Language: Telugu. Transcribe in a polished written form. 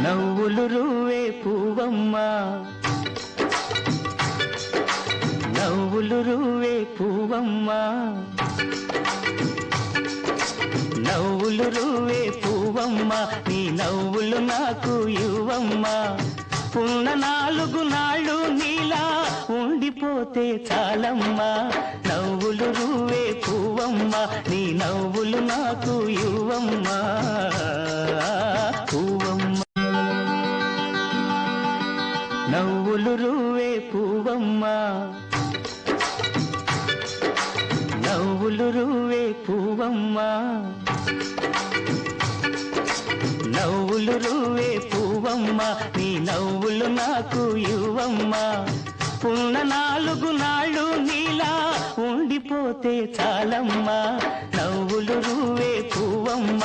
నవ్వులు రువ్వే పువ్వమ్మ, నవ్వులు రువ్వే పువ్వమ్మ, నవ్వులు రువ్వే పువ్వమ్మ, నీ నవ్వులు నాకు ఇవ్వమ్మ. ఉన్న 4 నాళ్ళు నీలా ఉండిపోతే చాలమ్మా. నవ్వులు రువ్వే పువ్వమ్మ, నీ నవ్వులు నాకు ఇవ్వమ్మా. పువ్వమ్మ, నవ్వులు రువ్వే పువ్వమ్మ, నవ్వులు రువ్వే పువ్వమ్మ, నవ్వులు రువ్వే పువ్వమ్మ, నీ నవ్వులు నాకు ఇవ్వమ్మ. ఉన్న 4 నాళ్ళు నీలా ఉండిపోతే చాలమ్మా. నవ్వులు రువ్వే పువ్వమ్మ.